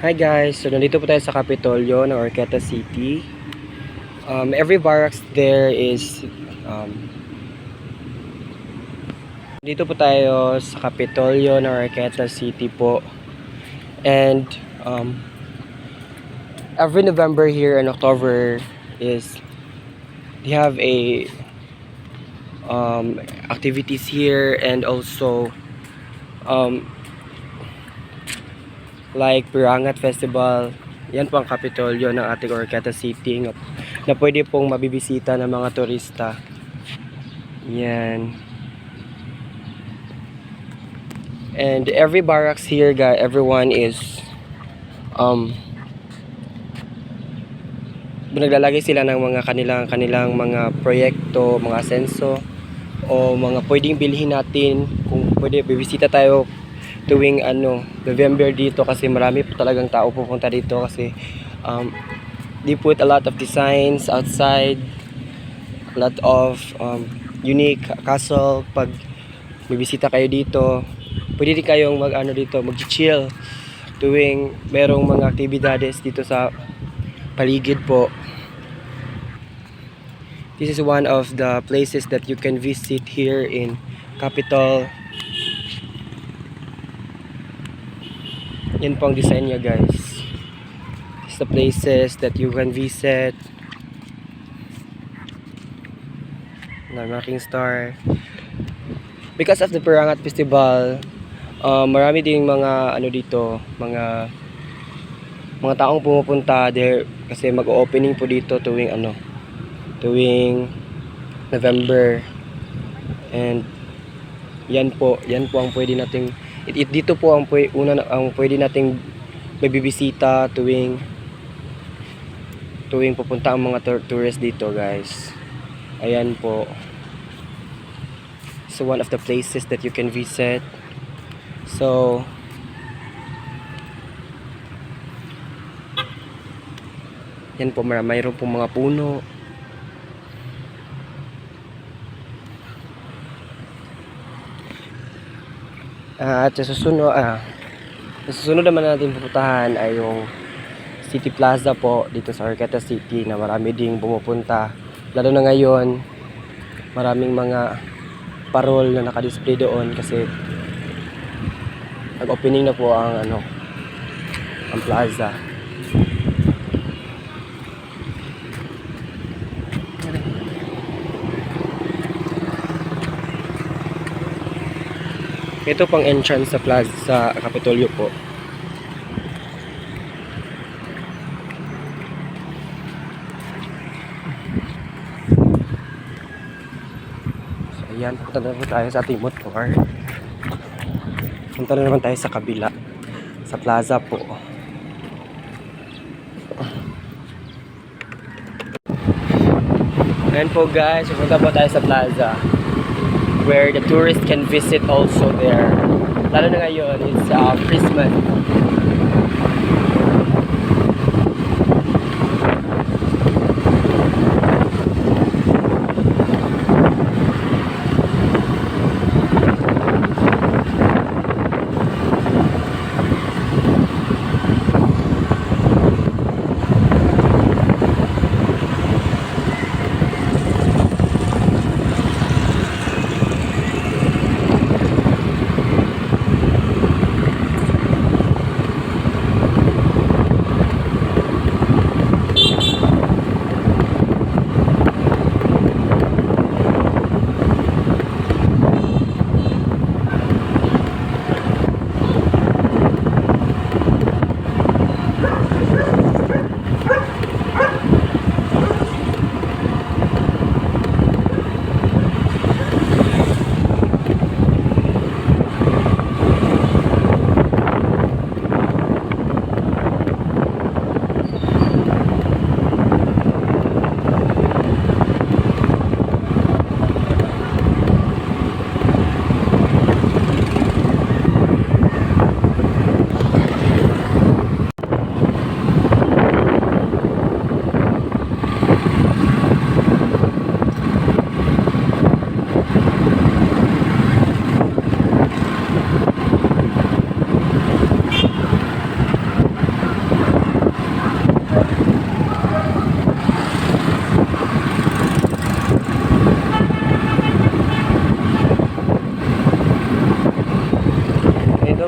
Hi guys, so nandito po tayo sa Kapitolyo ng Orqueta City. Every barracks there is dito po tayo sa Kapitolyo ng Orqueta City po. And every November here and October is they have a activities here, and also like Pirangat Festival. Yan po ang Kapitolyo ng ating Orqueta City na pwede pong mabibisita ng mga turista. Yan. And every barracks here, guys, everyone is naglalagay sila ng mga kanilang mga proyekto, mga asenso, o mga pwedeng bilhin natin kung pwede bibisita tayo tuwing November dito, kasi marami po talagang tao pupunta dito kasi they put a lot of designs outside, a lot of unique castle. Pag bibisita kayo dito, pwede din kayong dito, mag-chill tuwing merong mga aktibidades dito sa paligid po. This is one of the places that you can visit here in Capitol. Yan po ang design niya, guys. It's the places that you can visit. Malaking star. Because of the Pirangat Festival, marami ding mga dito, mga taong pumupunta there kasi mag-opening po dito tuwing November. And yan po ang pwede nating dito po ang pwede nating mabibisita tuwing pupunta ang mga tourist dito, guys. Ayan po. So one of the places that you can visit. So yan po, mayroon pong mga puno. At sa susunod naman natin pupuntahan ay yung City Plaza po dito sa Orqueta City, na marami ding bumupunta. Lalo na ngayon, maraming mga parol na nakadisplay doon kasi nag-opening na po ang plaza. Ito pang entrance sa plaza sa Kapitolyo po. So ayan, punta na naman tayo sa ating motor. Punta na naman tayo sa kabila, sa plaza po. Ayan po, guys, punta po tayo sa plaza, where the tourists can visit also there. Lalo na ngayon, it's Christmas.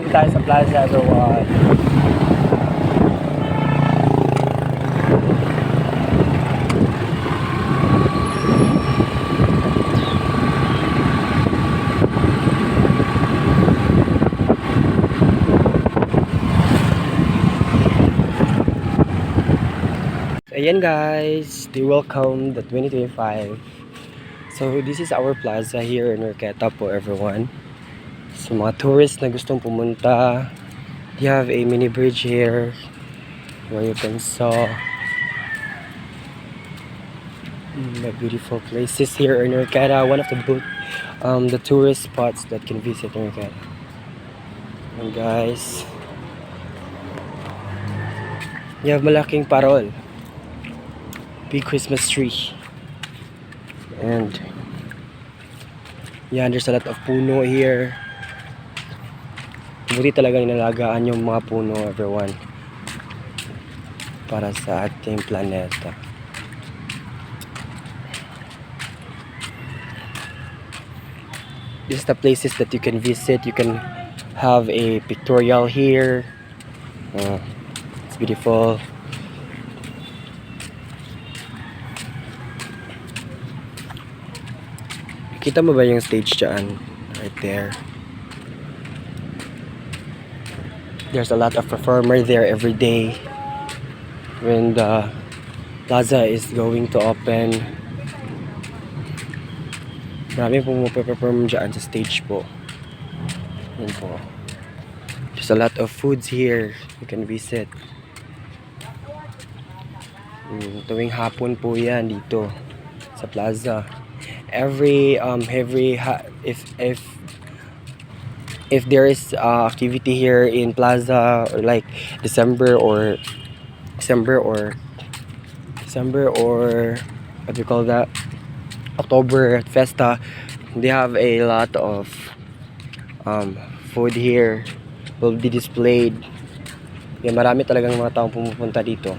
Dito tayo sa plaza, everyone. Ayan guys, they welcome the 2025. So this is our plaza here in Urqueta po everyone. So mga tourists na gustong pumunta, you have a mini bridge here where you can saw the beautiful places here in Urqueta. One of the tourist spots that can visit in Urqueta. And guys, you have malaking parol. Big Christmas tree. And yeah, there's a lot of puno here. Buti talagang inalagaan yung mga puno, everyone, para sa ating planeta. This is the places that you can visit. You can have a pictorial here. It's beautiful. Kita mo ba yung stage dyan? Right there. There's a lot of performer there every day when the plaza is going to open. Marami pong perform dyan sa stage po. Yan po. There's a lot of foods here you can visit. Tuwing hapon po yan dito sa plaza. If there is activity here in plaza, or like December or what do you call that, October Festa, they have a lot of food here will be displayed. Yan, marami talagang mga taong pumupunta dito.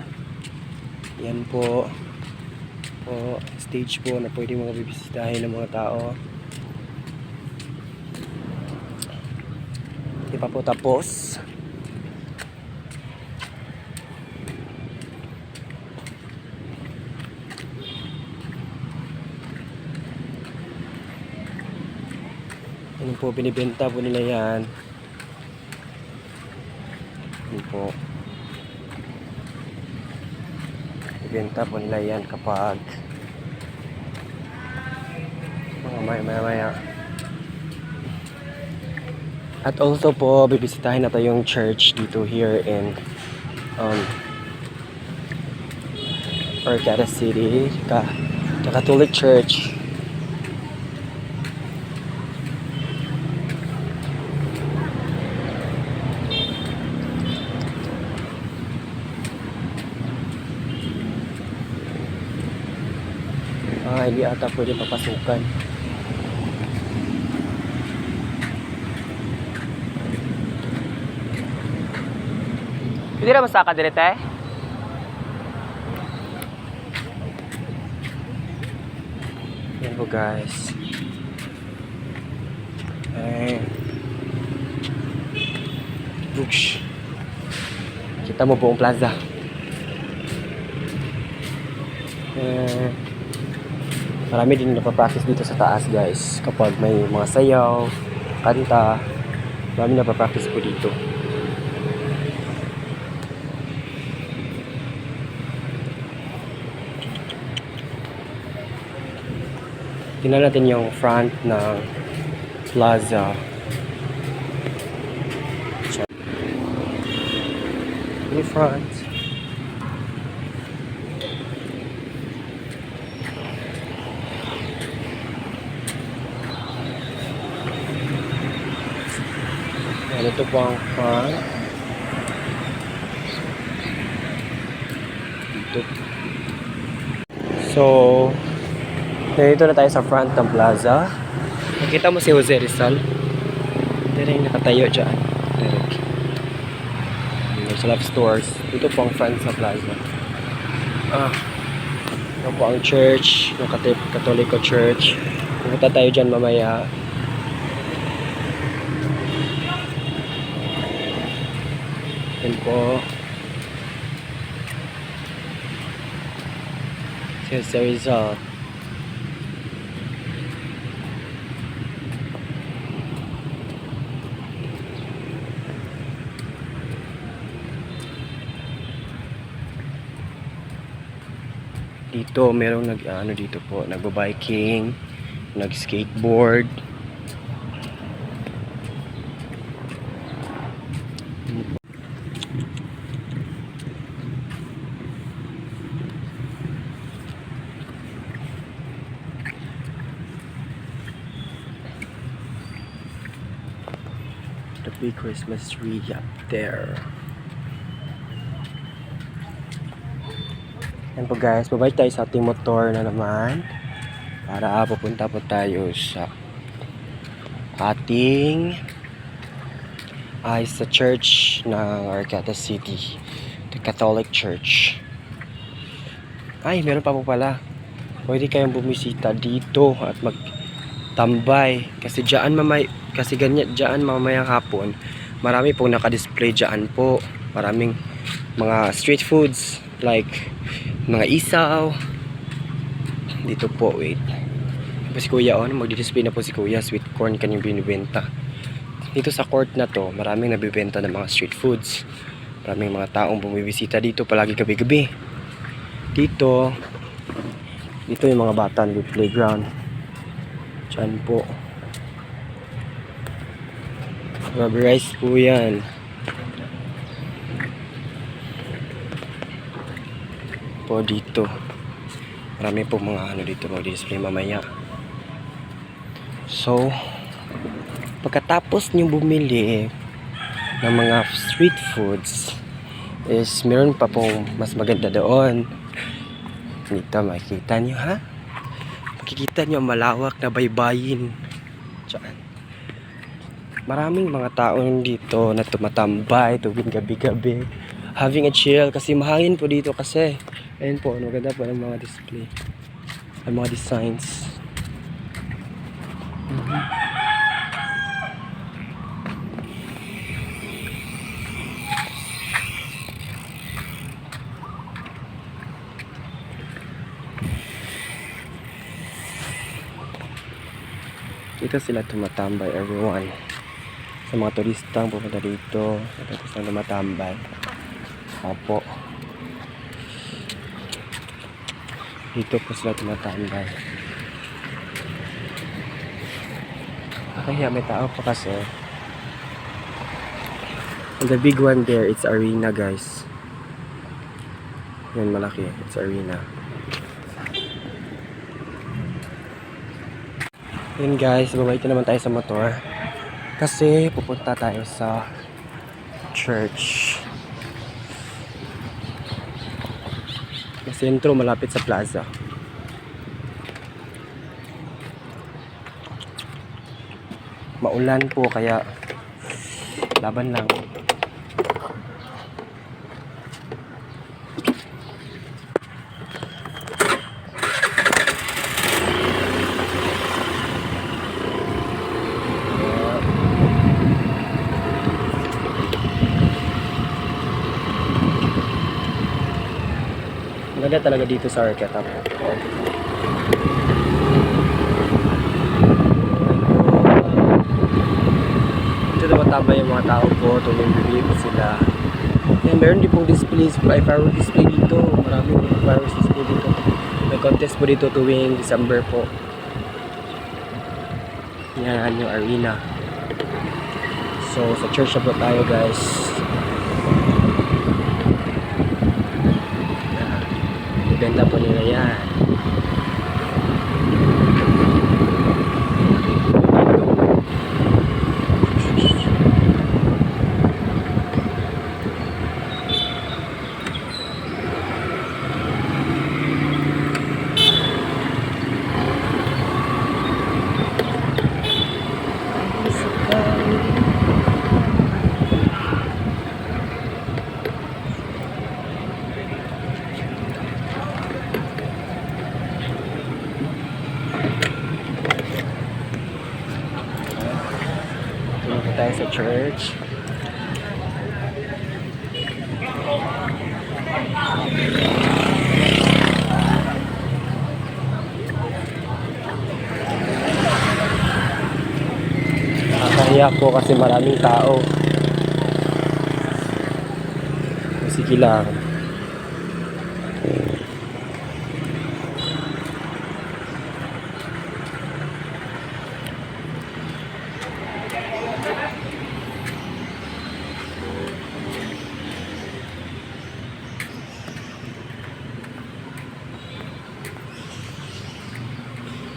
Yan po stage po na pwede mga bibisitahin ng mga tao. Hindi pa po tapos. Ano po, binibenta po nila yan. Ano po, binibenta po nila yan kapag maya. At also po, bibisitahin natin yung church dito here in Urqueta City, the Catholic Church. Hindi ata pwede papasukan. Pwede na masaka direct eh? Yan po guys. Books. Kita mo buong plaza. Marami din napapractice dito sa taas guys. Kapag may mga sayaw, kanta, marami napapractice po dito. Tingnan natin yung front ng plaza. Yung front. Yan, ito po ang front. Dito. So, dito na tayo sa front ng plaza. Nakita mo si Jose Rizal. Direk nakatayo dyan. Direk. There's a lot of stores. Dito po ang front sa plaza. Ito po ang church, yung Katoliko Church. Pupunta tayo dyan mamaya. Yan po. Here's the result. Dito merong dito po, nagbo-biking, nag-skateboard. The big Christmas tree up there. Yan po guys, babalik tayo sa ating motor na naman para pupunta po tayo sa ating sa church ng Arcata City, the Catholic Church. Ay, meron pa po pala. Pwede kayong bumisita dito at magtambay kasi diyan mamayang hapon marami pong naka-display diyan po. Maraming mga street foods like mga isaw dito po. Wait, si kuya magdi-display na po si kuya. Sweet corn kanyang binibenta dito sa court na to. Maraming nabibenta ng mga street foods. Maraming mga taong bumibisita dito palagi gabi-gabi. Dito yung mga bata ng playground dyan po. Rubberized po yan po dito. Marami po mga dito mag-display mamaya. So pagkatapos nyo bumili ng mga street foods is meron pa pong mas maganda doon. Dito makikita nyo makikita nyo malawak na baybayin dyan. Maraming mga tao dito na tumatambay tuwing gabi-gabi having a chill kasi mahangin po dito kasi. Ayun po, maganda po ng mga display, ang mga designs. Dito sila tumatambay, everyone. Sa mga turistang pupunta dito, tapos na tumatambay. Opo. Dito po sila tumatambay. Kaya may tao pa kasi. And the big one there, it's arena guys. Yan malaki, it's arena. Yun guys, babalik na naman tayo sa motor kasi pupunta tayo sa church. Sa sentro, malapit sa plaza. Maulan po kaya laban lang. Maganda talaga dito sa Arcata po. Dito tumatambay yung mga tao po, tuwing bibili po sila. Yan, meron din pong display, firework display dito. Maraming fireworks display dito. May contest po dito tuwing December po. Yan yung arena. So sa church na po tayo guys. Benta po nila yan. Tayo sa church. nahiya po kasi maraming tao. Sige lang.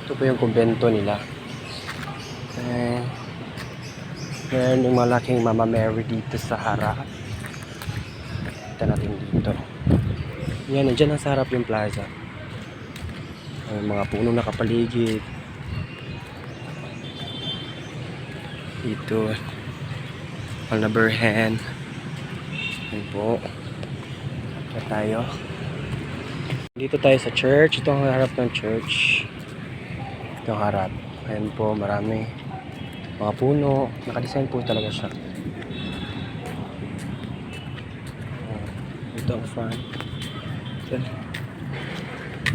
Ito po yung kumbento nila. Meron yung malaking Mama Mary dito sa harap. Kita natin dito. Yan, nandiyan sa harap yung plaza. May mga puno nakapaligid. Dito. Palnaberhan. Yan po. Ito tayo. Dito tayo sa church. Ito ang harap ng church. Ito ang harap. Ayan po, marami. Mga puno. Nakadesign po talaga siya. Ito ang front.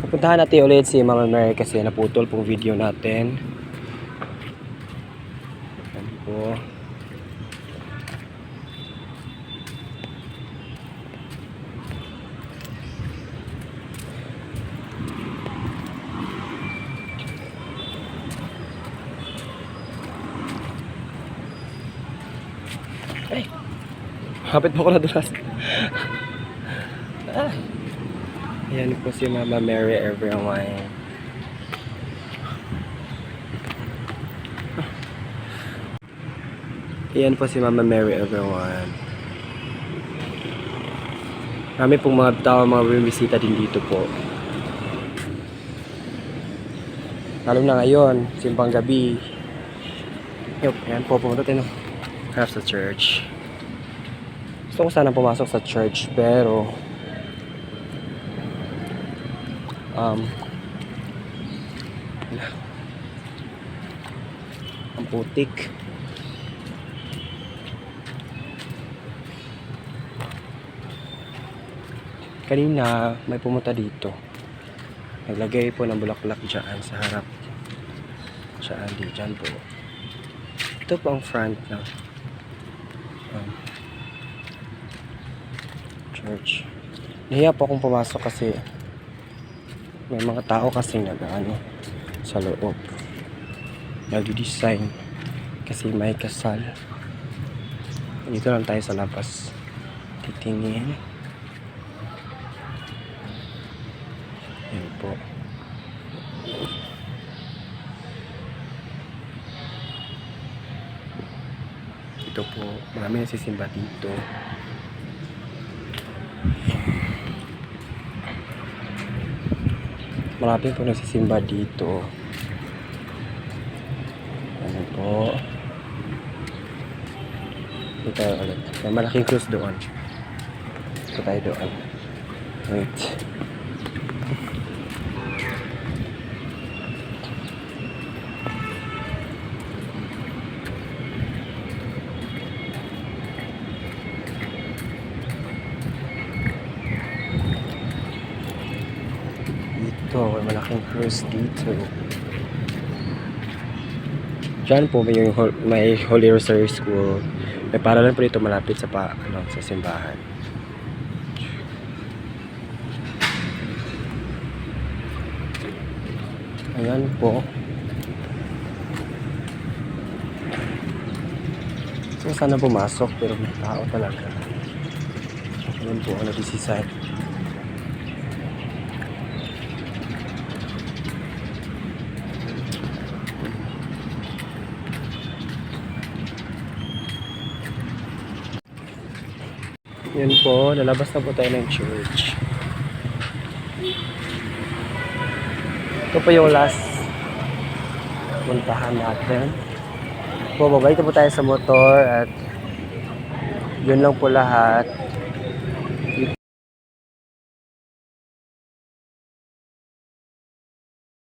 Pupuntahan natin ulit si Mama Mary kasi naputol pong video natin. Ayan po. Ay! Hapit mo ko na dulas. Ayan po si Mama Mary, everyone. Ayan po si Mama Mary, everyone. Marami pong mga tao, mga bumisita din dito po. Lalo na ngayon, simbang gabi. Ayan po, pumunta tayo harap sa church. Gusto ko sana pumasok sa church pero ang putik. Kanina may pumunta dito. Naglagay po ng bulaklak dyan sa harap. Dyan po. Ito po ang front ng church. Nahiya po akong pumasok kasi may mga tao kasi nag-ano sa loob. Nag-design kasi may kasal. Dito lang tayo sa labas. Titingin. Yan po. Ito po, marami nagsisimba dito. Marami po nagsisimba dito. Ano po? Dito tayo ulit. May malaking cross doon. Dito tayo doon. Wait. May malaking cross dito. Diyan po may Holy Rosary School. May paralan po dito malapit sa sa simbahan. Ayan po. So, sana pumasok pero may tao talaga. Ayan po ang nag-decide. Yun po, lalabas na po tayo ng church. Ito po yung last puntahan natin. Bumabay po tayo sa motor at yun lang po lahat.